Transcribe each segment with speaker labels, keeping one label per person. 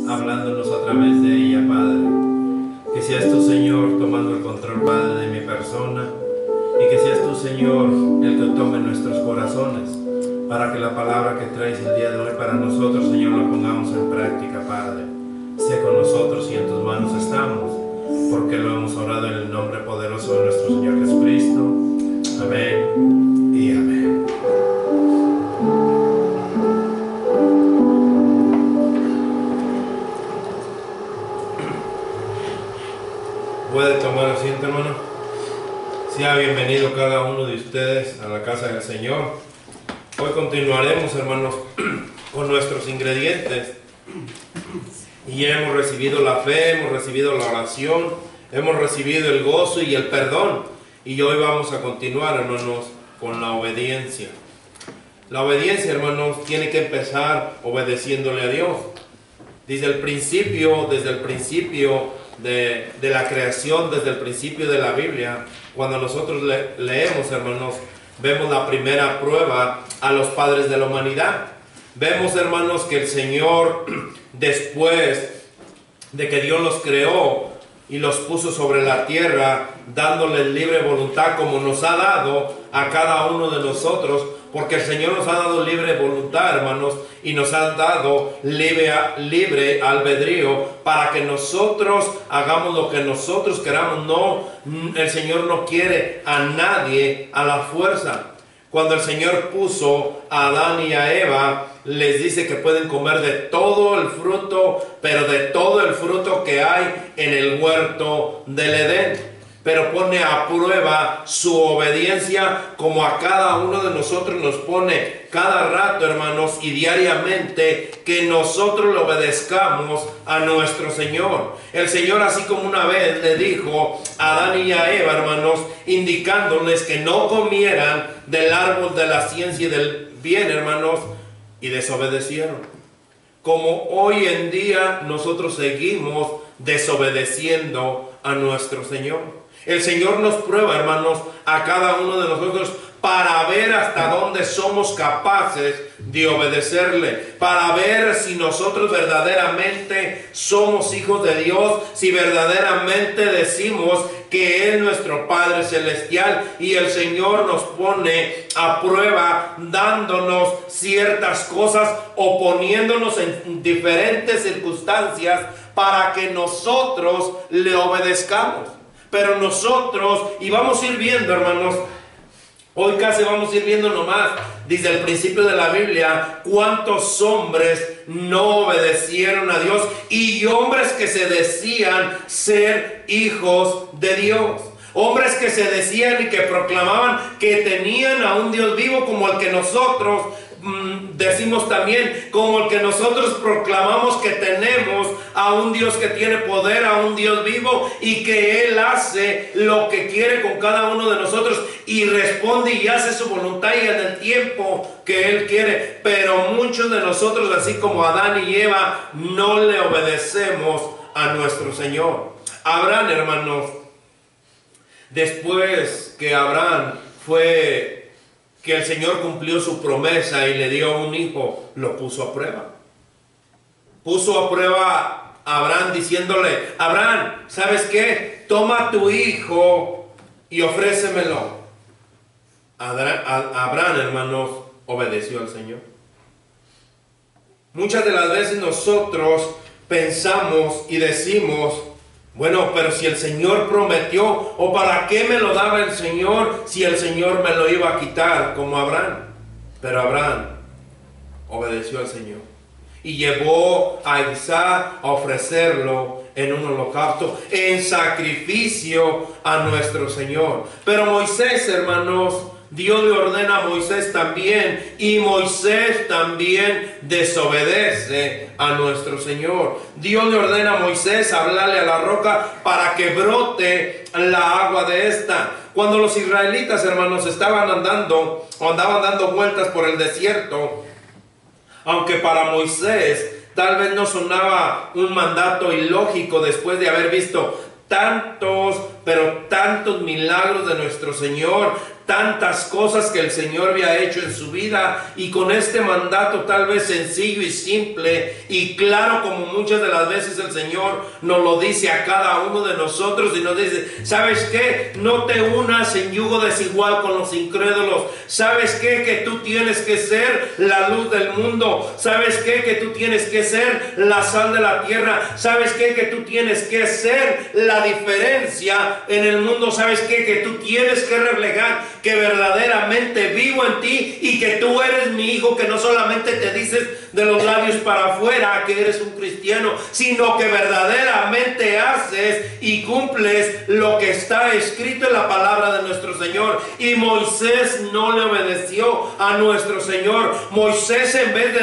Speaker 1: hablándonos a través de ella, Padre. Que seas tú, Señor, tomando el control, Padre, de mi persona, y que seas tú, Señor, el que tome nuestros corazones, para que la palabra que traes el día de hoy para nosotros, Señor, la pongamos en práctica, Padre. Sé con nosotros y en tus manos estamos, porque lo hemos orado en el nombre poderoso de nuestro Señor Jesucristo. Amén y amén. Puede tomar asiento, hermano. Sea bienvenido cada uno de ustedes a la casa del Señor. Hoy continuaremos, hermanos, con nuestros ingredientes. Y hemos recibido la fe, hemos recibido la oración, hemos recibido el gozo y el perdón. Y hoy vamos a continuar, hermanos, con la obediencia. La obediencia, hermanos, tiene que empezar obedeciéndole a Dios. Desde el principio de la creación, desde el principio de la Biblia, cuando nosotros leemos, hermanos, vemos la primera prueba a los padres de la humanidad. Vemos, hermanos, que el Señor, después de que Dios los creó y los puso sobre la tierra, dándoles libre voluntad como nos ha dado a cada uno de nosotros, porque el Señor nos ha dado libre voluntad, hermanos, y nos ha dado libre albedrío para que nosotros hagamos lo que nosotros queramos. No, el Señor no quiere a nadie a la fuerza. Cuando el Señor puso a Adán y a Eva, les dice que pueden comer de todo el fruto, pero de todo el fruto que hay en el huerto del Edén. Pero pone a prueba su obediencia, como a cada uno de nosotros nos pone cada rato, hermanos, y diariamente, que nosotros le obedezcamos a nuestro Señor. El Señor, así como una vez le dijo a Adán y a Eva, hermanos, indicándoles que no comieran del árbol de la ciencia y del bien, hermanos, y desobedecieron. Como hoy en día nosotros seguimos desobedeciendo a nuestro Señor. El Señor nos prueba, hermanos, a cada uno de nosotros para ver hasta dónde somos capaces de obedecerle, para ver si nosotros verdaderamente somos hijos de Dios, si verdaderamente decimos que es nuestro Padre Celestial. Y el Señor nos pone a prueba dándonos ciertas cosas o poniéndonos en diferentes circunstancias para que nosotros le obedezcamos. Pero nosotros, y vamos a ir viendo, hermanos, hoy casi vamos a ir viendo nomás, desde el principio de la Biblia, cuántos hombres no obedecieron a Dios, y hombres que se decían ser hijos de Dios. Hombres que se decían y que proclamaban que tenían a un Dios vivo como el que nosotros decimos también, como el que nosotros proclamamos que tenemos a un Dios que tiene poder, a un Dios vivo, y que Él hace lo que quiere con cada uno de nosotros y responde y hace su voluntad y en el tiempo que Él quiere. Pero muchos de nosotros, así como Adán y Eva, no le obedecemos a nuestro Señor. Abraham, hermanos, después que Abraham fue que el Señor cumplió su promesa y le dio un hijo, lo puso a prueba. Puso a prueba a Abraham diciéndole: Abraham, ¿sabes qué? Toma a tu hijo y ofrécemelo. Abraham, hermanos, obedeció al Señor. Muchas de las veces nosotros pensamos y decimos: bueno, pero si el Señor prometió, ¿o para qué me lo daba el Señor si el Señor me lo iba a quitar? Como Abraham. Pero Abraham obedeció al Señor y llevó a Isaac a ofrecerlo en un holocausto, en sacrificio a nuestro Señor. Pero Moisés, hermanos, Dios le ordena a Moisés también, y Moisés también desobedece a nuestro Señor. Dios le ordena a Moisés hablarle a la roca para que brote la agua de esta. Cuando los israelitas, hermanos, estaban andando o andaban dando vueltas por el desierto, aunque para Moisés tal vez no sonaba un mandato ilógico después de haber visto tantos, pero tantos milagros de nuestro Señor, tantas cosas que el Señor había hecho en su vida, y con este mandato tal vez sencillo y simple y claro, como muchas de las veces el Señor nos lo dice a cada uno de nosotros, y nos dice: ¿sabes qué? No te unas en yugo desigual con los incrédulos. ¿Sabes qué? Que tú tienes que ser la luz del mundo. ¿Sabes qué? Que tú tienes que ser la sal de la tierra. ¿Sabes qué? Que tú tienes que ser la diferencia en el mundo. ¿Sabes qué? Que tú tienes que reflejar que verdaderamente vivo en ti, y que tú eres mi hijo, que no solamente te dices de los labios para afuera que eres un cristiano, sino que verdaderamente haces y cumples lo que está escrito en la palabra de nuestro Señor. Y Moisés no le obedeció a nuestro Señor. Moisés, en vez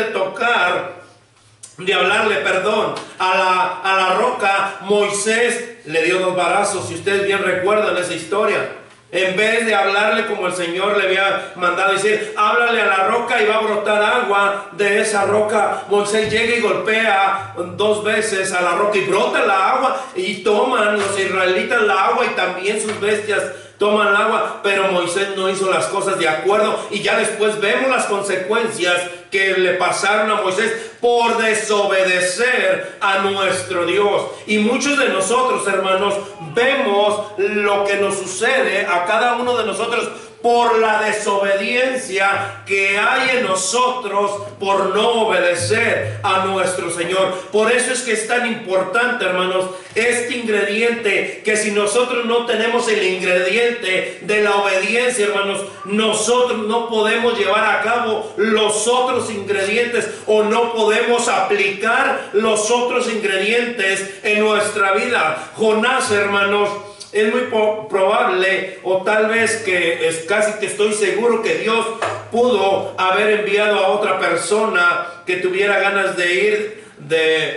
Speaker 1: de hablarle perdón a la roca, Moisés le dio 2 varazos. Si ustedes bien recuerdan esa historia, en vez de hablarle como el Señor le había mandado decir: háblale a la roca y va a brotar agua de esa roca, Moisés llega y golpea 2 veces a la roca y brota la agua, y toman los israelitas la agua, y también sus bestias toman el agua. Pero Moisés no hizo las cosas de acuerdo, y ya después vemos las consecuencias que le pasaron a Moisés por desobedecer a nuestro Dios. Y muchos de nosotros, hermanos, vemos lo que nos sucede a cada uno de nosotros por la desobediencia que hay en nosotros, por no obedecer a nuestro Señor. Por eso es que es tan importante, hermanos, este ingrediente, que si nosotros no tenemos el ingrediente de la obediencia, hermanos, nosotros no podemos llevar a cabo los otros ingredientes, o no podemos aplicar los otros ingredientes en nuestra vida. Jonás, hermanos, es muy probable, o tal vez que es casi que estoy seguro, que Dios pudo haber enviado a otra persona que tuviera ganas de ir,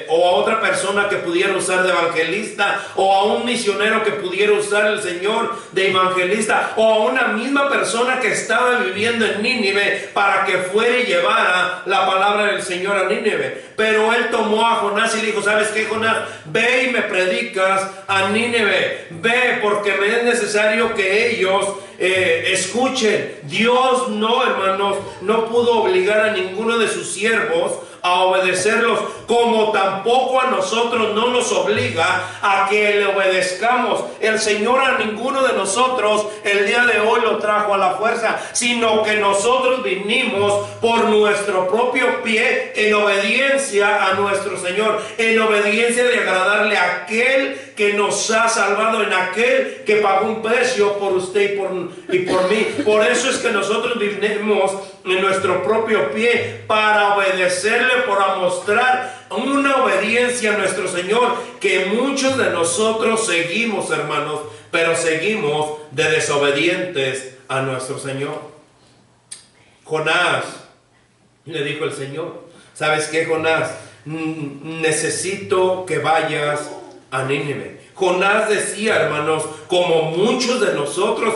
Speaker 1: o a otra persona que pudiera usar de evangelista, o a un misionero que pudiera usar el Señor de evangelista, o a una misma persona que estaba viviendo en Nínive para que fuera y llevara la palabra del Señor a Nínive. Pero él tomó a Jonás y le dijo: ¿sabes qué, Jonás? Ve y me predicas a Nínive. Ve, porque me es necesario que ellos escuchen. Dios no, hermanos, no pudo obligar a ninguno de sus siervos a obedecerlos, como tampoco a nosotros no nos obliga a que le obedezcamos. El Señor a ninguno de nosotros el día de hoy lo trajo a la fuerza, sino que nosotros vinimos por nuestro propio pie, en obediencia a nuestro Señor, en obediencia de agradarle a aquel que nos ha salvado, en aquel que pagó un precio por usted y por mí. Por eso es que nosotros vinimos en nuestro propio pie, para obedecerle, para mostrar una obediencia a nuestro Señor, que muchos de nosotros seguimos, hermanos, pero seguimos de desobedientes a nuestro Señor. Jonás, le dijo el Señor: ¿sabes qué, Jonás? Necesito que vayas a Nínive. Jonás decía, hermanos, como muchos de nosotros,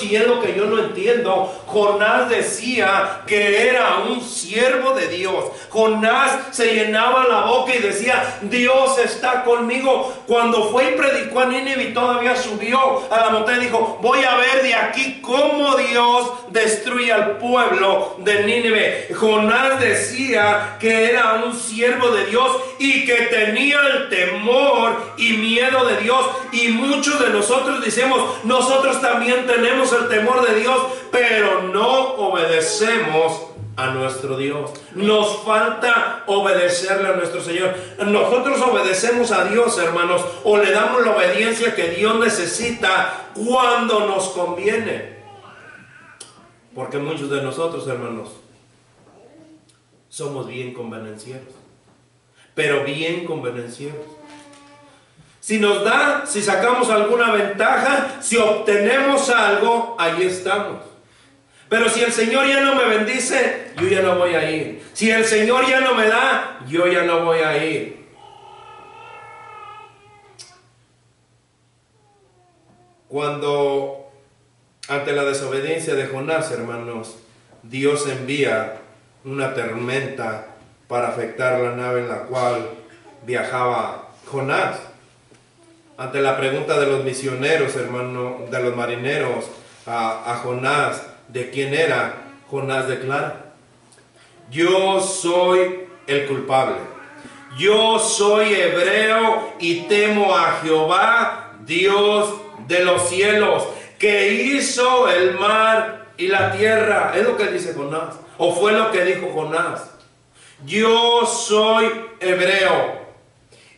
Speaker 1: y es lo que yo no entiendo, Jonás decía que era un siervo de Dios. Jonás se llenaba la boca y decía: Dios está conmigo. Cuando fue y predicó a Nínive, y todavía subió a la montaña, dijo: voy a ver de aquí cómo Dios destruye al pueblo de Nínive. Jonás decía que era un siervo de Dios y que tenía el temor y miedo de Dios. Y muchos de nosotros decimos: nosotros también tenemos el temor de Dios, pero no obedecemos a nuestro Dios. Nos falta obedecerle a nuestro Señor. Nosotros obedecemos a Dios, hermanos, o le damos la obediencia que Dios necesita cuando nos conviene. Porque muchos de nosotros, hermanos, somos bien convenencieros, pero bien convenencieros. Si sacamos alguna ventaja, si obtenemos algo, ahí estamos. Pero si el Señor ya no me bendice, yo ya no voy a ir. Si el Señor ya no me da, yo ya no voy a ir. Cuando, ante la desobediencia de Jonás, hermanos, Dios envía una tormenta para afectar la nave en la cual viajaba Jonás. Ante la pregunta de los misioneros, hermano, de los marineros, a Jonás de quién era, Jonás declara: yo soy el culpable. Yo soy hebreo y temo a Jehová, Dios de los cielos, que hizo el mar y la tierra. Es lo que dice Jonás, o fue lo que dijo Jonás. Yo soy hebreo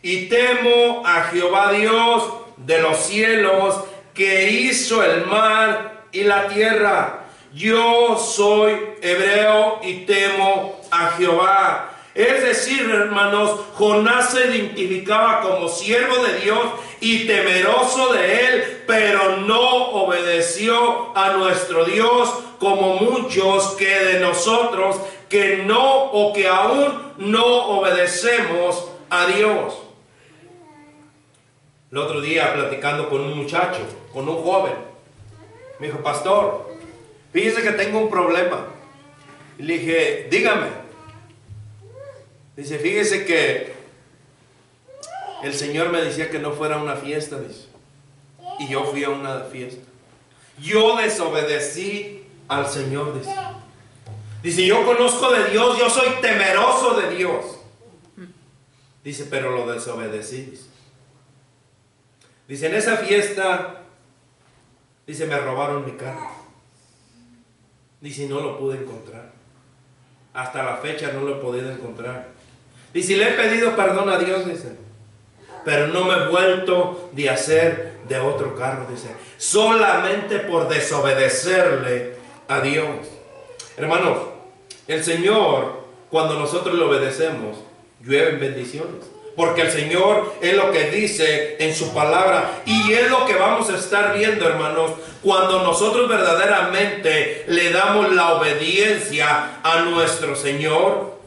Speaker 1: y temo a Jehová, Dios de los cielos, que hizo el mar y la tierra. Yo soy hebreo y temo a Jehová. Es decir, hermanos, Jonás se identificaba como siervo de Dios y temeroso de Él, pero no obedeció a nuestro Dios, como muchos que de nosotros que no o que aún no obedecemos a Dios. El otro día, platicando con un muchacho, con un joven, me dijo: pastor, fíjese que tengo un problema. Y le dije: dígame. Dice: fíjese que el Señor me decía que no fuera a una fiesta, dice. Y yo fui a una fiesta. Yo desobedecí al Señor, dice. Dice: yo conozco de Dios, yo soy temeroso de Dios. Dice: pero lo desobedecí. Dice: en esa fiesta, dice, me robaron mi carro. Dice: no lo pude encontrar. Hasta la fecha no lo he podido encontrar. Dice: le he pedido perdón a Dios, dice, pero no me he vuelto de hacer de otro carro, dice, solamente por desobedecerle a Dios. Hermanos, el Señor, cuando nosotros le obedecemos, llueven bendiciones, porque el Señor es lo que dice en su palabra, y es lo que vamos a estar viendo, hermanos, cuando nosotros verdaderamente le damos la obediencia a nuestro Señor.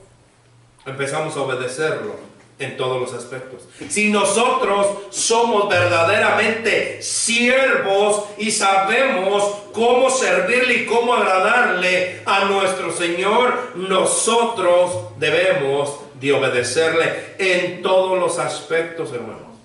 Speaker 1: Empezamos a obedecerlo en todos los aspectos. Si nosotros somos verdaderamente siervos y sabemos cómo servirle y cómo agradarle a nuestro Señor, nosotros debemos de obedecerle en todos los aspectos, hermanos.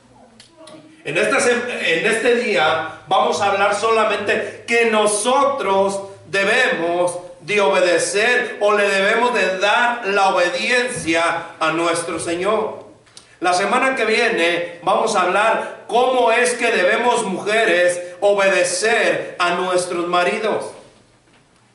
Speaker 1: En este día vamos a hablar solamente que nosotros debemos de obedecer, o le debemos de dar la obediencia a nuestro Señor. La semana que viene vamos a hablar cómo es que debemos, mujeres, obedecer a nuestros maridos.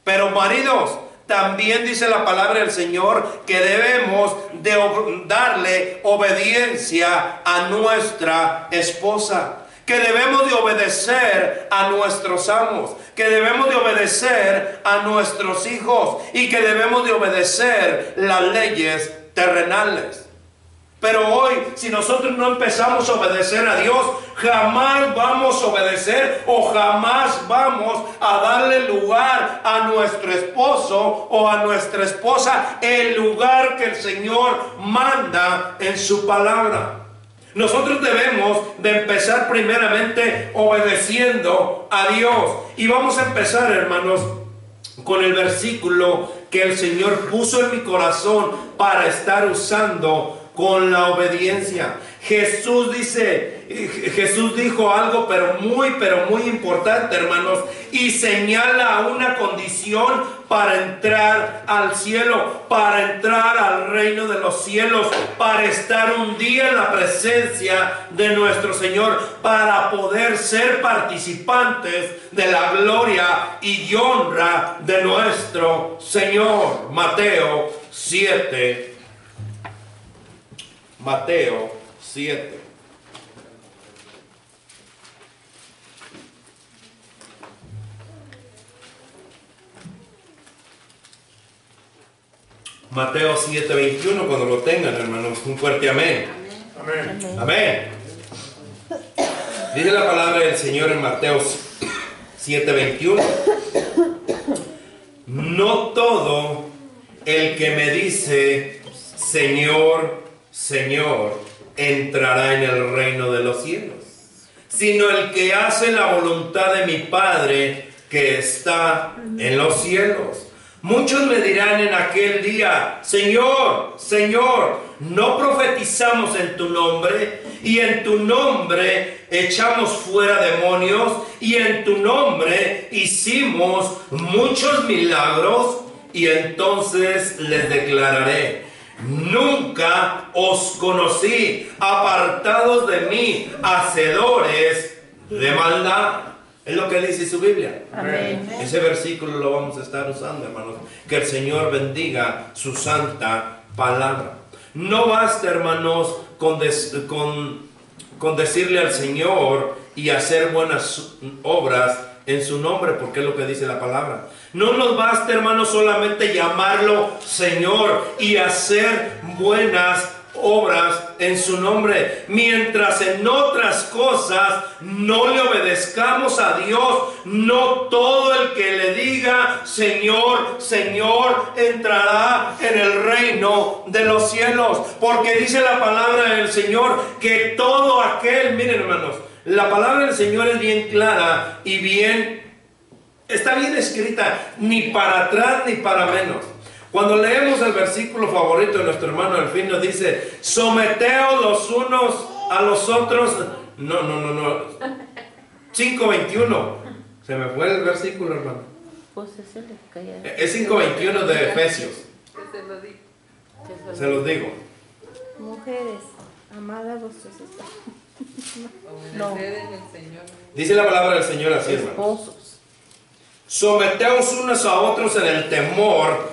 Speaker 1: Pero maridos, también dice la palabra del Señor que debemos de darle obediencia a nuestra esposa, que debemos de obedecer a nuestros amos, que debemos de obedecer a nuestros hijos y que debemos de obedecer las leyes terrenales. Pero hoy, si nosotros no empezamos a obedecer a Dios, jamás vamos a obedecer o jamás vamos a darle lugar a nuestro esposo o a nuestra esposa el lugar que el Señor manda en su palabra. Nosotros debemos de empezar primeramente obedeciendo a Dios. Y vamos a empezar, hermanos, con el versículo que el Señor puso en mi corazón para estar usando con la obediencia. Jesús dijo algo pero muy importante, hermanos, y señala una condición para entrar al cielo, para entrar al reino de los cielos, para estar un día en la presencia de nuestro Señor, para poder ser participantes de la gloria y honra de nuestro Señor. Mateo 7. Mateo 7. Mateo 7:21, cuando lo tengan, hermanos, un fuerte amén. Amén. Amén. Dice la palabra del Señor en Mateo 7:21. No todo el que me dice Señor, Señor, entrará en el reino de los cielos, sino el que hace la voluntad de mi Padre que está en los cielos. Muchos me dirán en aquel día: Señor, Señor, no profetizamos en tu nombre, y en tu nombre echamos fuera demonios, y en tu nombre hicimos muchos milagros. Y entonces les declararé: nunca os conocí, apartados de mí, hacedores de maldad. Es lo que dice su Biblia.
Speaker 2: Amén.
Speaker 1: Ese versículo lo vamos a estar usando, hermanos. Que el Señor bendiga su santa palabra. No basta, hermanos, con decirle al Señor y hacer buenas obras en su nombre, porque es lo que dice la palabra. No nos basta, hermanos, solamente llamarlo Señor y hacer buenas obras en su nombre, mientras en otras cosas no le obedezcamos a Dios. No todo el que le diga Señor, Señor, entrará en el reino de los cielos, porque dice la palabra del Señor que todo aquel, miren, hermanos, la palabra del Señor es bien clara y está bien escrita, ni para atrás ni para menos. Cuando leemos el versículo favorito de nuestro hermano Delfín, nos dice: someteos los unos a los otros. No. 5:21. Se me fue el versículo, hermano.
Speaker 2: Pues
Speaker 1: Es 5:21 de Efesios. Se los digo.
Speaker 2: Mujeres, amadas vuestros esposos.
Speaker 3: No.
Speaker 1: Dice la palabra del Señor así, hermano:
Speaker 2: Esposos.
Speaker 1: someteos unos a otros en el temor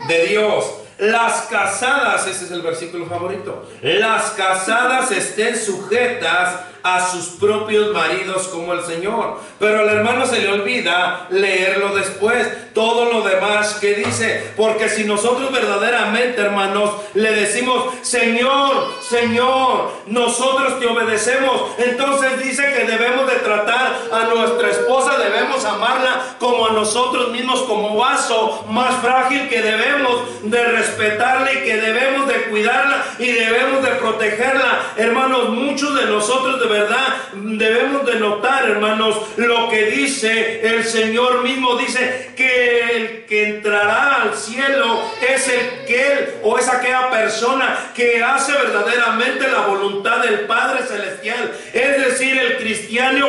Speaker 1: de Dios. Las casadas, ese es el versículo favorito, las casadas estén sujetas a sus propios maridos como el Señor. Pero al hermano se le olvida leerlo después, todo lo demás que dice. Porque si nosotros verdaderamente, hermanos, le decimos Señor, Señor, nosotros te obedecemos, entonces dice que debemos de tratar a nuestra esposa, debemos amarla como a nosotros mismos, como vaso más frágil, que debemos de respetarla y que debemos de cuidarla y debemos de protegerla. Hermanos, muchos de nosotros de verdad debemos de notar, hermanos, lo que dice el Señor mismo. Dice que el que entrará al cielo es aquella persona que hace verdaderamente la voluntad del Padre Celestial, es decir, el cristiano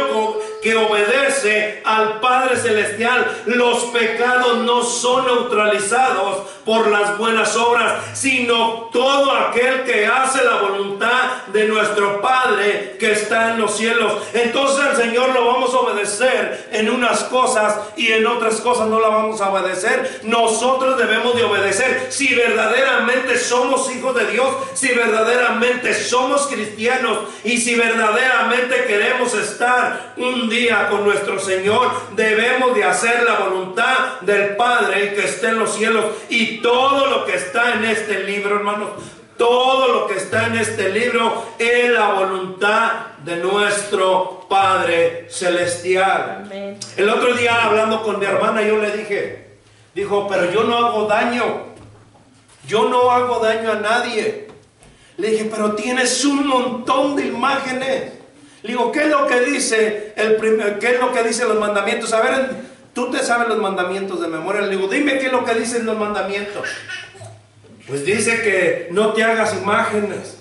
Speaker 1: que obedece al Padre Celestial. Los pecados no son neutralizados por las buenas obras, sino todo aquel que hace la voluntad de nuestro Padre que está en los cielos. Entonces al Señor lo vamos a obedecer en unas cosas y en otras cosas no la vamos a obedecer. Nosotros debemos de obedecer si verdaderamente somos hijos de Dios, si verdaderamente somos cristianos y si verdaderamente queremos estar un día con nuestro Señor. Debemos de hacer la voluntad del Padre que está en los cielos. Y todo lo que está en este libro, hermanos, todo lo que está en este libro es la voluntad de nuestro Padre Celestial.
Speaker 2: Amén.
Speaker 1: El otro día, hablando con mi hermana, yo le dijo, pero yo no hago daño. Yo no hago daño a nadie. Le dije, pero tienes un montón de imágenes. Le digo, ¿qué es lo que dice qué es lo que dicen los mandamientos? A ver, tú te sabes los mandamientos de memoria. Le digo, dime qué es lo que dicen los mandamientos. Pues dice que no te hagas imágenes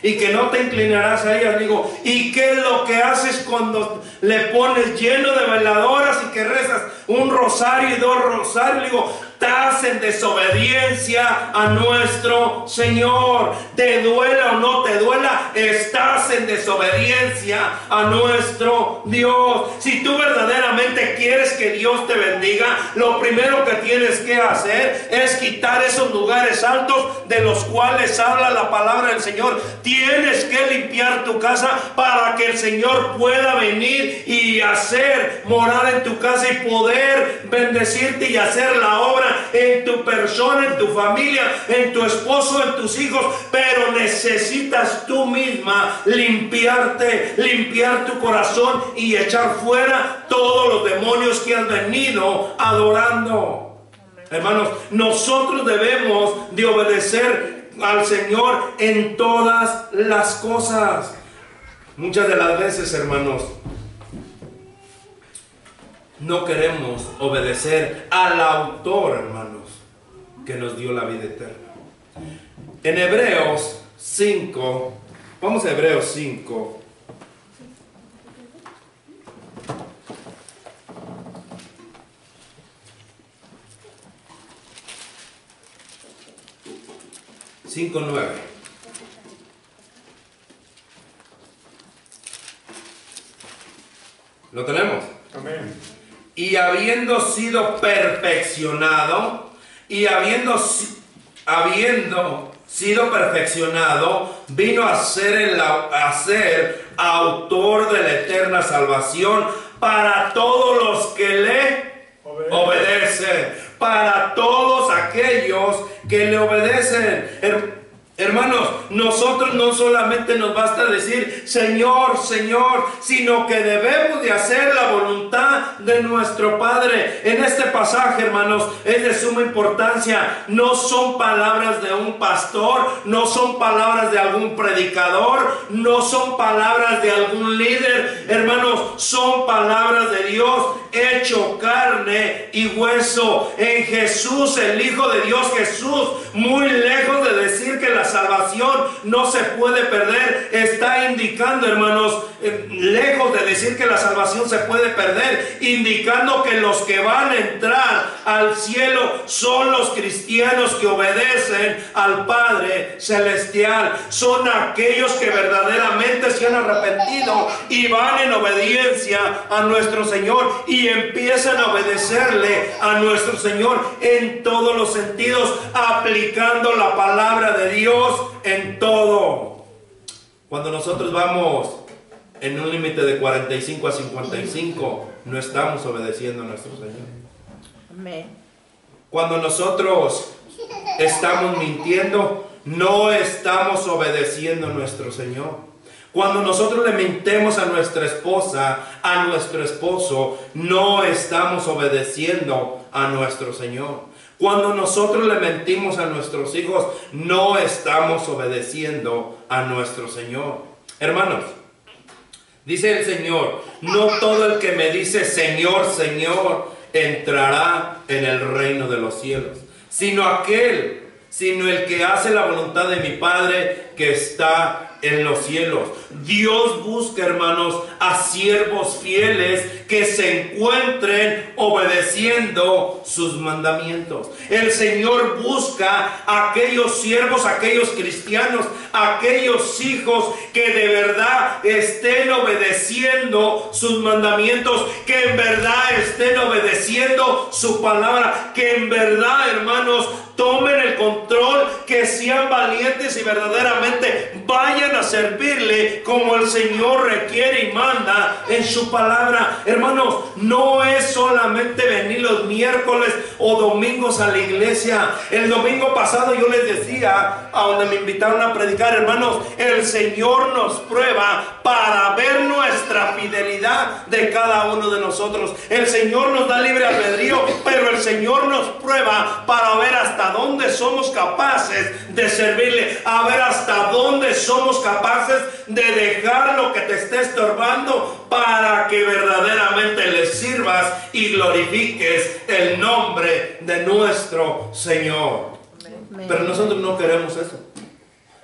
Speaker 1: y que no te inclinarás a ellas. Digo, ¿y qué es lo que haces cuando le pones lleno de veladoras y que rezas un rosario y dos rosarios? Digo, estás en desobediencia a nuestro Señor. Te duela o no te duela, estás en desobediencia a nuestro Dios. Si tú verdaderamente quieres que Dios te bendiga, lo primero que tienes que hacer es quitar esos lugares altos de los cuales habla la palabra del Señor. Tienes que limpiar tu casa para que el Señor pueda venir y hacer morada en tu casa y poder bendecirte y hacer la obra en tu persona, en tu familia, en tu esposo, en tus hijos. Pero necesitas tú misma limpiarte, limpiar tu corazón y echar fuera todos los demonios que has venido adorando. Hermanos, nosotros debemos de obedecer al Señor en todas las cosas. Muchas de las veces, hermanos, no queremos obedecer al autor, hermanos, que nos dio la vida eterna. En Hebreos 5, vamos a Hebreos 5. Cinco, 9. ¿Lo tenemos?
Speaker 4: Amén.
Speaker 1: Y habiendo sido perfeccionado, habiendo sido perfeccionado, vino a ser autor de la eterna salvación para todos los que le obedecen, para todos aquellos que le obedecen. Hermanos, nosotros no solamente nos basta decir Señor, Señor, sino que debemos de hacer la voluntad de nuestro Padre. En este pasaje, hermanos, es de suma importancia. No son palabras de un pastor, no son palabras de algún predicador, no son palabras de algún líder. Hermanos, son palabras de Dios hecho carne y hueso. En Jesús, el Hijo de Dios, Jesús, muy lejos de decir que la salvación no se puede perder, está indicando, hermanos, lejos de decir que la salvación se puede perder, indicando que los que van a entrar al cielo son los cristianos que obedecen al Padre Celestial, son aquellos que verdaderamente se han arrepentido y van en obediencia a nuestro Señor y empiezan a obedecerle a nuestro Señor en todos los sentidos, aplicando la palabra de Dios en todo. Cuando nosotros vamos en un límite de 45 a 55, no estamos obedeciendo a nuestro Señor.
Speaker 3: Amén.
Speaker 1: Cuando nosotros estamos mintiendo, no estamos obedeciendo a nuestro Señor. Cuando nosotros le mentemos a nuestra esposa, a nuestro esposo, no estamos obedeciendo a nuestro Señor. Cuando nosotros le mentimos a nuestros hijos, no estamos obedeciendo a nuestro Señor. Hermanos, dice el Señor, no todo el que me dice Señor, Señor, entrará en el reino de los cielos, sino el que hace la voluntad de mi Padre que está en los cielos. Dios busca, hermanos, a siervos fieles que se encuentren obedeciendo sus mandamientos. El Señor busca a aquellos siervos, a aquellos cristianos, a aquellos hijos que de verdad estén obedeciendo sus mandamientos, que en verdad estén obedeciendo su palabra, que en verdad, hermanos, tomen el control, que sean valientes y verdaderamente vayan a servirle como el Señor requiere y manda en su palabra. Hermanos, no es solamente venir los miércoles o domingos a la iglesia. El domingo pasado yo les decía, a donde me invitaron a predicar, hermanos, el Señor nos prueba para ver nuestra fidelidad de cada uno de nosotros. El Señor nos da libre albedrío, pero el Señor nos prueba para ver hasta dónde somos capaces de servirle, a ver hasta dónde somos capaces de dejar lo que te esté estorbando para que verdaderamente le sirvas y glorifiques el nombre de nuestro Señor.
Speaker 3: Amén.
Speaker 1: Pero nosotros no queremos eso.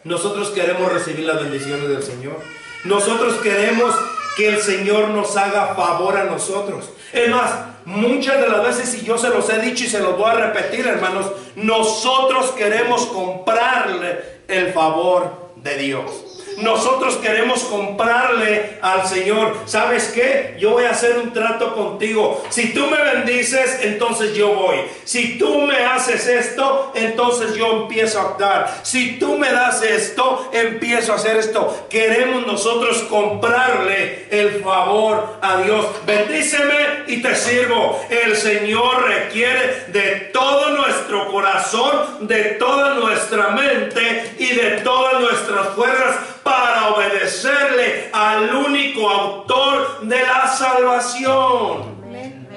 Speaker 1: Nosotros queremos recibir las bendiciones del Señor. Nosotros queremos que el Señor nos haga favor a nosotros. Es más, muchas de las veces, y yo se los he dicho y se los voy a repetir, hermanos, nosotros queremos comprarle el favor de Dios. Nosotros queremos comprarle al Señor. ¿Sabes qué? Yo voy a hacer un trato contigo. Si tú me bendices, entonces yo voy. Si tú me haces esto, entonces yo empiezo a dar. Si tú me das esto, empiezo a hacer esto. Queremos nosotros comprarle el favor a Dios. Bendíceme y te sirvo. El Señor requiere de todo nuestro corazón, de toda nuestra mente y de todas nuestras fuerzas para obedecerle al único autor de la salvación.
Speaker 3: Amén.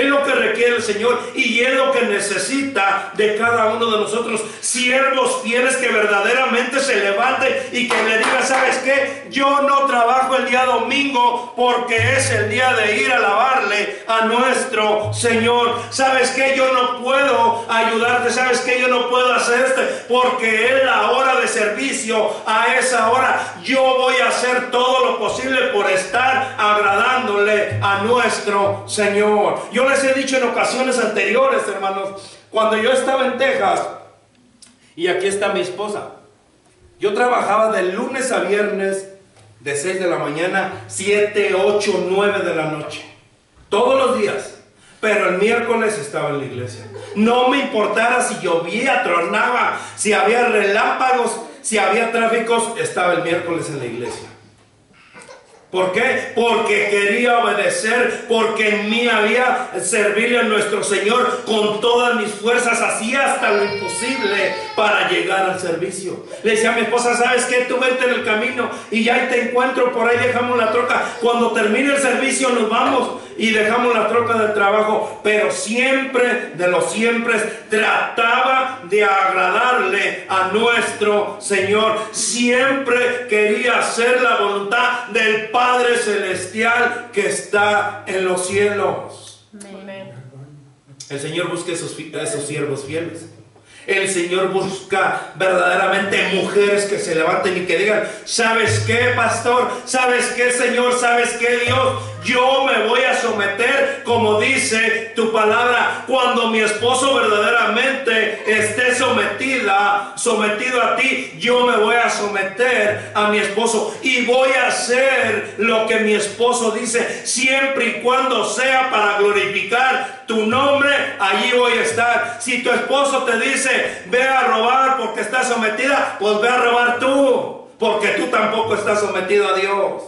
Speaker 4: Es lo que requiere el Señor y es lo que necesita de cada uno de nosotros. Siervos fieles que verdaderamente se levanten y que le digan: ¿sabes qué? Yo no trabajo el día domingo porque es el día de ir a alabarle a nuestro Señor. ¿Sabes qué? Yo no puedo ayudarte. ¿Sabes qué? Yo no puedo hacer esto porque es la hora de servicio. A esa hora yo voy a hacer todo lo posible por estar agradándole a nuestro Señor. Yo les he dicho en ocasiones anteriores, hermanos, cuando yo estaba en Texas, y aquí está mi esposa, yo trabajaba de lunes a viernes de 6 de la mañana, 7, 8, 9 de la noche, todos los días. Pero el miércoles estaba en la iglesia. No me importara si llovía, tronaba, si había relámpagos, si había tráficos, estaba el miércoles en la iglesia. ¿Por qué? Porque quería obedecer, porque en mí había servirle a nuestro Señor con todas mis fuerzas, hacía hasta lo imposible para llegar al servicio. Le decía a mi esposa: ¿sabes qué? Tú vente en el camino y ya te encuentro, por ahí dejamos la troca. Cuando termine el servicio nos vamos y dejamos la troca del trabajo. Pero siempre, de los siempre, trataba de agradarle a nuestro Señor. Siempre quería hacer la voluntad del Padre Celestial que está en los cielos.
Speaker 2: Amén.
Speaker 4: El Señor busca esos siervos fieles. El Señor busca verdaderamente mujeres que se levanten y que digan: ¿sabes qué, pastor? ¿Sabes qué, Señor? ¿Sabes qué, Dios? Yo me voy a someter, como dice tu palabra. Cuando mi esposo verdaderamente esté sometido a ti, yo me voy a someter a mi esposo y voy a hacer lo que mi esposo dice, siempre y cuando sea para glorificar tu nombre. Allí voy a estar. Si tu esposo te dice: ve a robar porque estás sometida, pues ve a robar tú, porque tú tampoco estás sometido a Dios.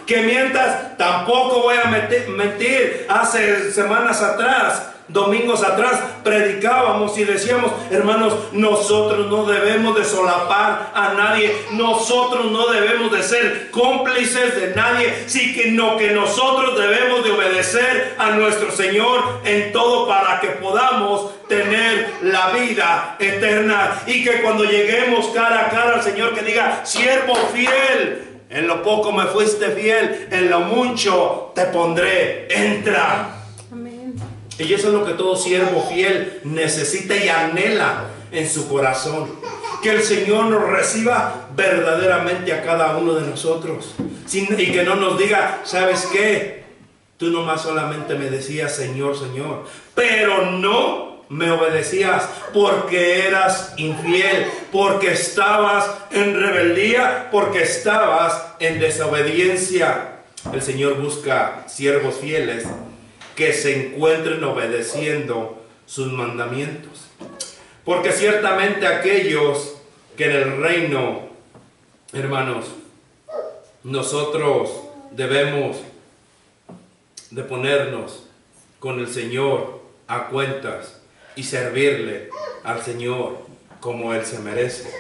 Speaker 4: Que mientas, tampoco voy a mentir. Hace semanas atrás, domingos atrás, predicábamos y decíamos: hermanos, nosotros no debemos de solapar a nadie, nosotros no debemos de ser cómplices de nadie, sino que nosotros debemos de obedecer a nuestro Señor en todo, para que podamos tener la vida eterna. Y que cuando lleguemos cara a cara al Señor, que diga: siervo fiel, en lo poco me fuiste fiel, en lo mucho te pondré, entra.
Speaker 2: Amén.
Speaker 4: Y eso es lo que todo siervo fiel necesita y anhela en su corazón. Que el Señor nos reciba verdaderamente a cada uno de nosotros. Y que no nos diga: ¿sabes qué? Tú nomás solamente me decías Señor, Señor, pero no me obedecías porque eras infiel, porque estabas en rebeldía, porque estabas en desobediencia. El Señor busca siervos fieles que se encuentren obedeciendo sus mandamientos. Porque ciertamente aquellos que en el reino, hermanos, nosotros debemos de ponernos con el Señor a cuentas y servirle al Señor como Él se merece.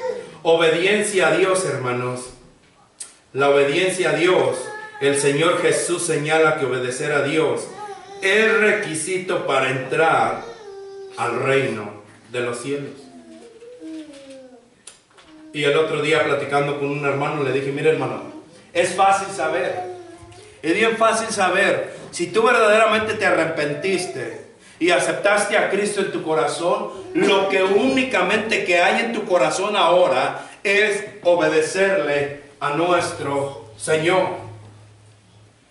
Speaker 4: Obediencia a Dios, hermanos. La obediencia a Dios, el Señor Jesús señala que obedecer a Dios es requisito para entrar al reino de los cielos. Y el otro día, platicando con un hermano, le dije: mire, hermano, es fácil saber, es bien fácil saber si tú verdaderamente te arrepentiste y aceptaste a Cristo en tu corazón. Lo que únicamente que hay en tu corazón ahora es obedecerle a nuestro Señor.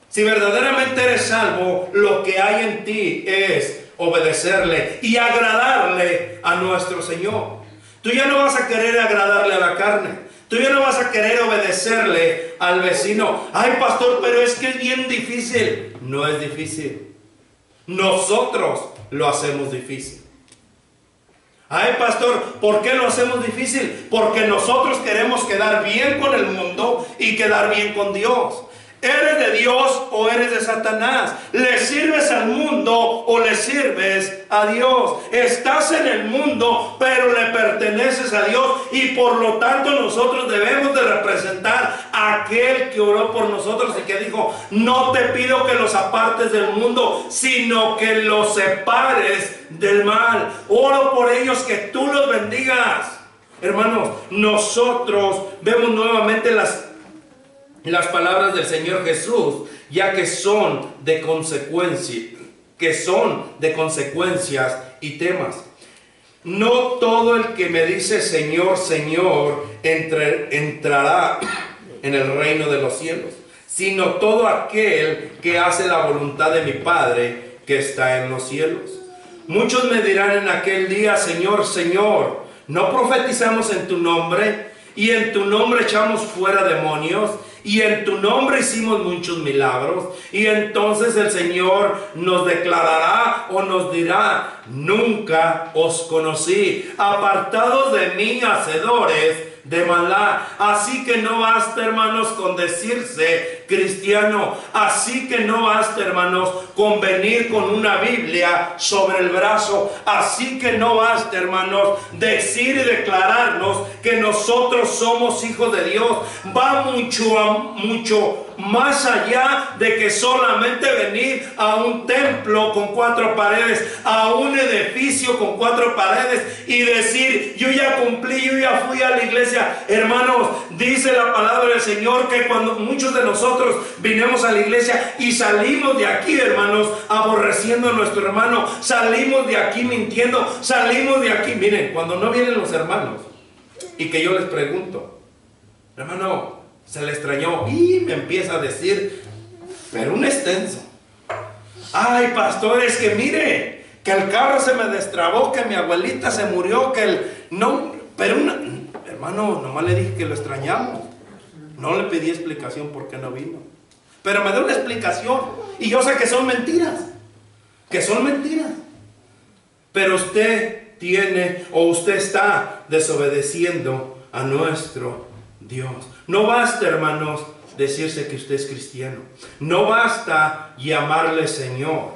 Speaker 4: Si verdaderamente eres salvo, lo que hay en ti es obedecerle y agradarle a nuestro Señor. Tú ya no vas a querer agradarle a la carne. Tú ya no vas a querer obedecerle al vecino. Ay, pastor, pero es que es bien difícil. No es difícil. Nosotros lo hacemos difícil. Ay, pastor, ¿por qué lo hacemos difícil? Porque nosotros queremos quedar bien con el mundo y quedar bien con Dios. ¿Eres de Dios o eres de Satanás? ¿Le sirves al mundo o le sirves a Dios? Estás en el mundo, pero le perteneces a Dios, y por lo tanto nosotros debemos de representar a aquel aquel que oró por nosotros y que dijo: no te pido que los apartes del mundo, sino que los separes del mal. Oro por ellos, que tú los bendigas. Hermanos, nosotros vemos nuevamente las palabras del Señor Jesús, ya que son de consecuencias y temas. No todo el que me dice Señor, Señor, entrará en el reino de los cielos, sino todo aquel que hace la voluntad de mi Padre que está en los cielos. Muchos me dirán en aquel día: Señor, Señor, ¿no profetizamos en tu nombre? Y en tu nombre echamos fuera demonios, y en tu nombre hicimos muchos milagros. Y entonces el Señor nos declarará o nos dirá: nunca os conocí, apartados de mí, hacedores de maldad. Así que no basta, hermanos, con decirse cristiano. Así que no basta, hermanos, con venir con una Biblia sobre el brazo. Así que no basta, hermanos, decir y declararnos que nosotros somos hijos de Dios. Va mucho más allá de que solamente venir a un templo con 4 paredes, a un edificio con 4 paredes y decir: yo ya cumplí, yo ya fui a la iglesia. Hermanos, dice la palabra del Señor que cuando muchos de nosotros vinimos a la iglesia y salimos de aquí, hermanos, aborreciendo a nuestro hermano, salimos de aquí mintiendo, salimos de aquí. Miren, cuando no vienen los hermanos y que yo les pregunto: hermano, ¿se le extrañó? Y me empieza a decir, pero un extenso: ay, pastor, es que mire, que el carro se me destrabó, que mi abuelita se murió, que el... No, pero hermano, nomás le dije que lo extrañamos. No le pedí explicación por qué no vino. Pero me dio una explicación. Y yo sé que son mentiras. Que son mentiras. Pero usted tiene, o usted está desobedeciendo a nuestro Dios. No basta, hermanos, decirse que usted es cristiano. No basta llamarle Señor.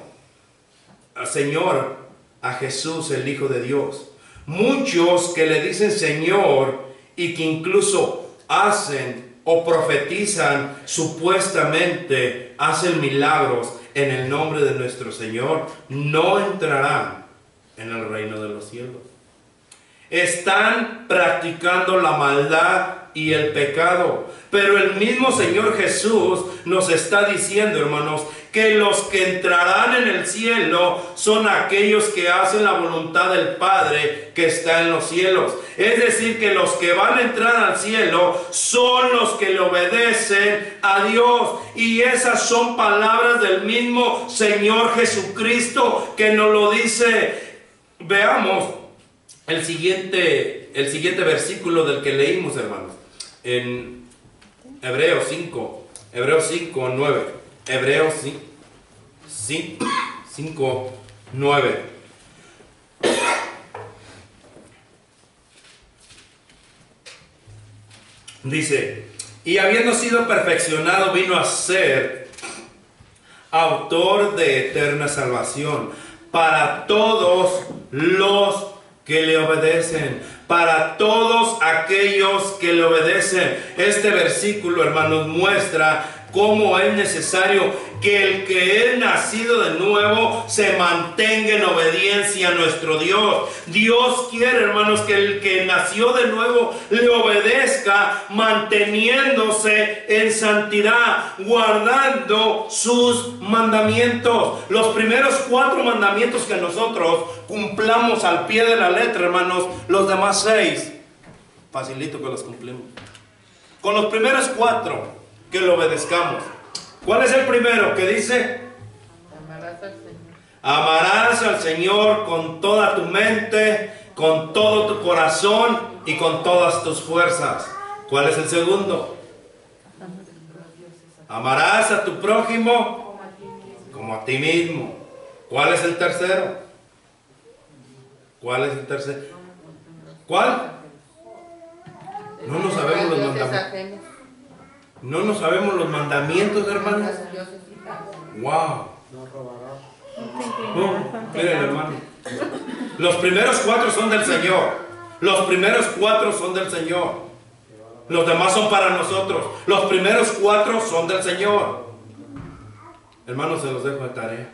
Speaker 4: Señor a Jesús, el Hijo de Dios. Muchos que le dicen Señor y que incluso hacen o profetizan, supuestamente hacen milagros en el nombre de nuestro Señor, no entrarán en el reino de los cielos. Están practicando la maldad y el pecado. Pero el mismo Señor Jesús nos está diciendo, hermanos, que los que entrarán en el cielo son aquellos que hacen la voluntad del Padre que está en los cielos. Es decir, que los que van a entrar al cielo son los que le obedecen a Dios. Y esas son palabras del mismo Señor Jesucristo que nos lo dice. Veamos el siguiente versículo del que leímos, hermanos, en Hebreos 5, 9. Hebreos 5, 9. Dice: y habiendo sido perfeccionado, vino a ser autor de eterna salvación para todos los que le obedecen, para todos aquellos que le obedecen. Este versículo, hermanos, muestra cómo es necesario que el que es nacido de nuevo se mantenga en obediencia a nuestro Dios. Dios quiere, hermanos, que el que nació de nuevo le obedezca, manteniéndose en santidad, guardando sus mandamientos. Los primeros 4 mandamientos que nosotros cumplamos al pie de la letra, hermanos, los demás 6, facilito que los cumplimos. Con los primeros 4 que lo obedezcamos. ¿Cuál es el primero? Que dice: amarás al Señor. Amarás al Señor con toda tu mente, con todo tu corazón y con todas tus fuerzas. ¿Cuál es el segundo? Amarás a tu prójimo como a ti mismo. ¿Cuál es el tercero? ¿Cuál es el tercero? ¿Cuál? No nos sabemos los mandamientos. No nos sabemos los mandamientos, hermanos. Wow. Miren, hermano. Los primeros 4 son del Señor. Los primeros 4 son del Señor.
Speaker 1: Los demás son para nosotros. Los primeros 4 son del Señor. Hermanos, se los dejo de tarea.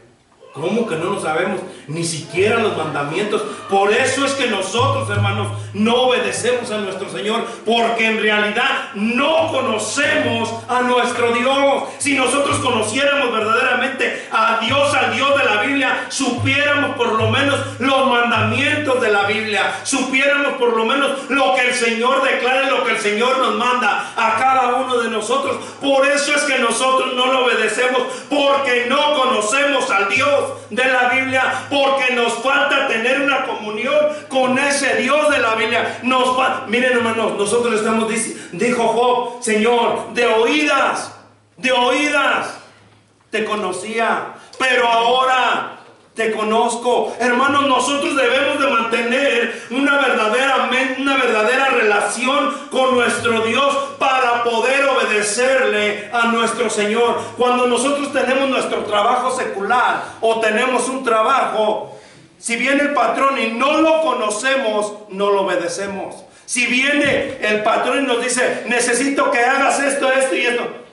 Speaker 1: ¿Cómo que no lo sabemos? Ni siquiera los mandamientos. Por eso es que nosotros, hermanos, no obedecemos a nuestro Señor, porque en realidad no conocemos a nuestro Dios. Si nosotros conociéramos verdaderamente a Dios, al Dios de la Biblia, supiéramos por lo menos los mandamientos de la Biblia, supiéramos por lo menos lo que el Señor declara y lo que el Señor nos manda a cada uno de nosotros. Por eso es que nosotros no lo obedecemos, porque no conocemos al Dios de la Biblia, porque nos falta tener una comunión con ese Dios de la Biblia. Miren, hermanos, nosotros estamos, dijo Job, Señor, de oídas te conocía, pero ahora te conozco. Hermanos, nosotros debemos de mantener una verdadera relación con nuestro Dios para poder obedecerle a nuestro Señor. Cuando nosotros tenemos nuestro trabajo secular o tenemos un trabajo, si viene el patrón y no lo conocemos, no lo obedecemos. Si viene el patrón y nos dice, necesito que hagas esto, esto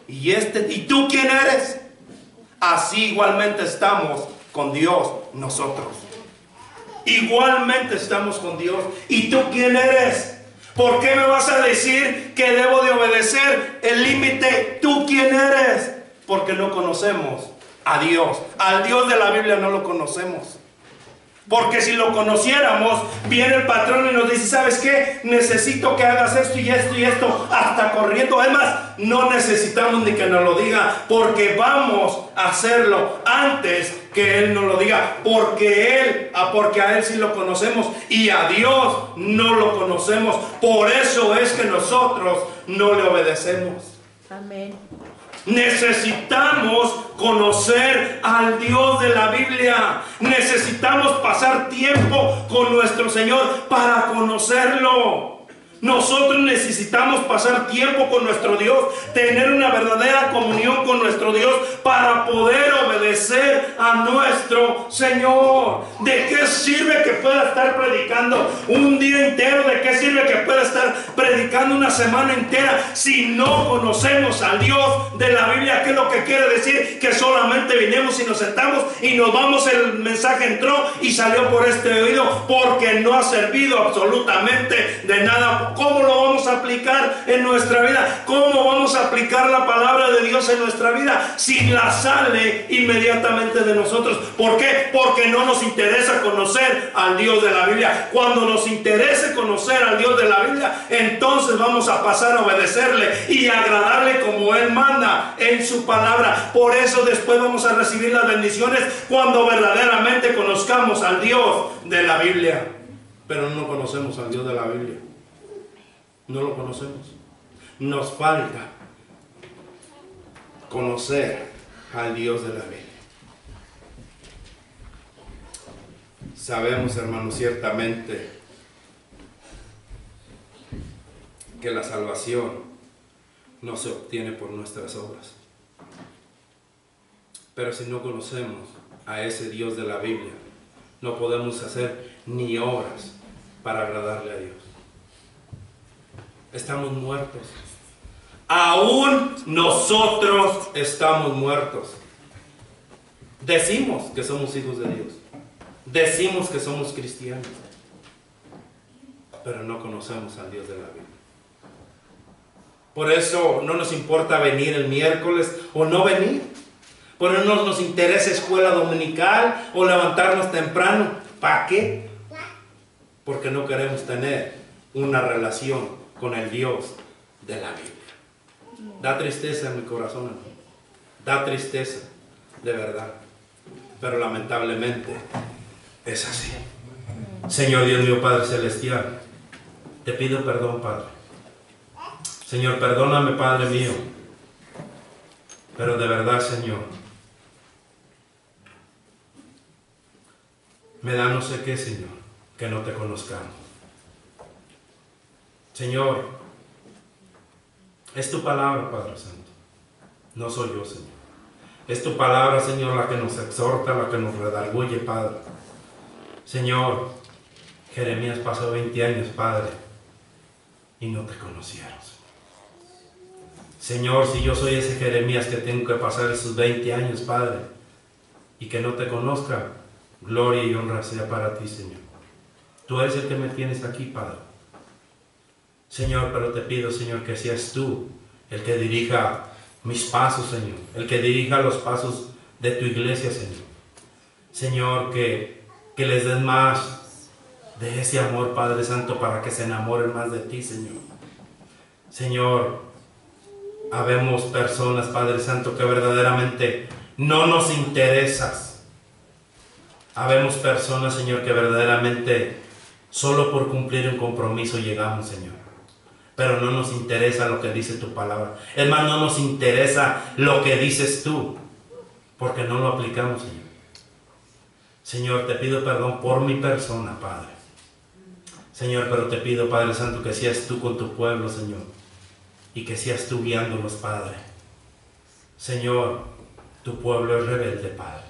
Speaker 1: y esto, ¿y tú quién eres? Así igualmente estamos con Dios nosotros. Igualmente estamos con Dios. ¿Y tú quién eres? ¿Por qué me vas a decir que debo de obedecer el límite? ¿Tú quién eres? Porque no conocemos a Dios. Al Dios de la Biblia no lo conocemos. Porque si lo conociéramos, viene el patrón y nos dice, ¿sabes qué? Necesito que hagas esto y esto y esto, hasta corriendo. Además, no necesitamos ni que nos lo diga, porque vamos a hacerlo antes que Él nos lo diga, porque a Él sí lo conocemos y a Dios no lo conocemos. Por eso es que nosotros no le obedecemos.
Speaker 2: Amén.
Speaker 4: Necesitamos conocer al Dios de la Biblia. Necesitamos pasar tiempo con nuestro Señor para conocerlo. Nosotros necesitamos pasar tiempo con nuestro Dios, tener una verdadera comunión con nuestro Dios para poder obedecer a nuestro Señor. ¿De qué sirve que pueda estar predicando un día entero? ¿De qué sirve que pueda estar predicando una semana entera si no conocemos al Dios de la Biblia? ¿Qué es lo que quiere decir? Que solamente vinimos y nos sentamos y nos vamos, el mensaje entró y salió por este oído, porque no ha servido absolutamente de nada. ¿Cómo lo vamos a aplicar en nuestra vida? ¿Cómo vamos a aplicar la palabra de Dios en nuestra vida si la sale inmediatamente de nosotros? ¿Por qué? Porque no nos interesa conocer al Dios de la Biblia. Cuando nos interese conocer al Dios de la Biblia, entonces vamos a pasar a obedecerle y agradarle como Él manda en su palabra. Por eso después vamos a recibir las bendiciones cuando verdaderamente conozcamos al Dios de la Biblia. Pero no conocemos al Dios de la Biblia. No lo conocemos. Nos falta conocer al Dios de la Biblia. Sabemos, hermanos, ciertamente que la salvación no se obtiene por nuestras obras. Pero si no conocemos a ese Dios de la Biblia, no podemos hacer ni obras para agradarle a Dios. Estamos muertos. Aún nosotros estamos muertos. Decimos que somos hijos de Dios. Decimos que somos cristianos. Pero no conocemos al Dios de la Biblia. Por eso no nos importa venir el miércoles o no venir. Por eso no nos interesa escuela dominical o levantarnos temprano. ¿Para qué? Porque no queremos tener una relación con el Dios de la Biblia. Da tristeza en mi corazón, hermano. Da tristeza, de verdad. Pero lamentablemente es así. Señor Dios mío, Padre Celestial, te pido perdón, Padre. Señor, perdóname, Padre mío. Pero de verdad, Señor, me da no sé qué, Señor, que no te conozcamos. Señor, es tu palabra, Padre Santo. No soy yo, Señor. Es tu palabra, Señor, la que nos exhorta, la que nos redarguye, Padre. Señor, Jeremías pasó 20 años, Padre, y no te conocieron, Señor.
Speaker 1: Señor, si yo soy ese Jeremías que tengo que pasar esos 20 años, Padre, y que no te conozca, gloria y honra sea para ti, Señor. Tú eres el que me tienes aquí, Padre. Señor, pero te pido, Señor, que seas tú el que dirija mis pasos, Señor, el que dirija los pasos de tu iglesia, Señor. Señor, que les des más de ese amor, Padre Santo, para que se enamoren más de ti, Señor. Señor, habemos personas, Padre Santo, que verdaderamente no nos interesas. Habemos personas, Señor, que verdaderamente solo por cumplir un compromiso llegamos, Señor. Pero no nos interesa lo que dice tu palabra. Es más, no nos interesa lo que dices tú, porque no lo aplicamos, Señor. Señor, te pido perdón por mi persona, Padre. Señor, pero te pido, Padre Santo, que seas tú con tu pueblo, Señor, y que seas tú guiándolos, Padre. Señor, tu pueblo es rebelde, Padre.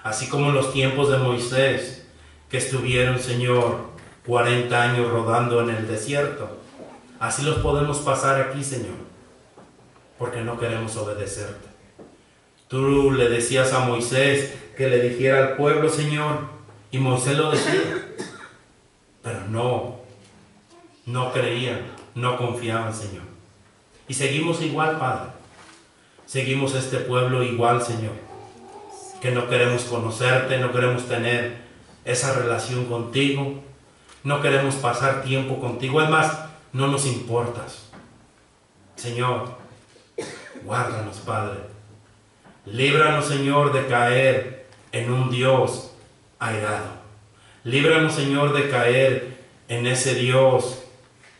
Speaker 1: Así como en los tiempos de Moisés, que estuvieron, Señor, 40 años rodando en el desierto. Así los podemos pasar aquí, Señor, porque no queremos obedecerte. Tú le decías a Moisés que le dijera al pueblo, Señor, y Moisés lo decía, pero no creían, no confiaban, Señor. Y seguimos igual, Padre. Seguimos este pueblo igual, Señor, que no queremos conocerte, no queremos tener esa relación contigo, no queremos pasar tiempo contigo. Es más, no nos importas. Señor, guárdanos, Padre. Líbranos, Señor, de caer en un Dios airado. Líbranos, Señor, de caer en ese Dios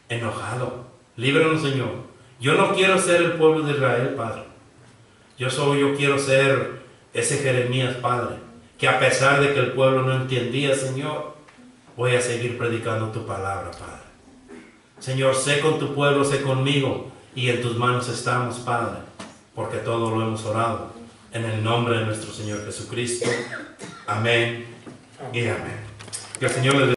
Speaker 1: enojado. Líbranos, Señor. Yo no quiero ser el pueblo de Israel, Padre. Yo quiero ser ese Jeremías, Padre, que a pesar de que el pueblo no entendía, Señor, voy a seguir predicando tu palabra, Padre. Señor, sé con tu pueblo, sé conmigo, y en tus manos estamos, Padre, porque todo lo hemos orado en el nombre de nuestro Señor Jesucristo. Amén y amén. Que el Señor les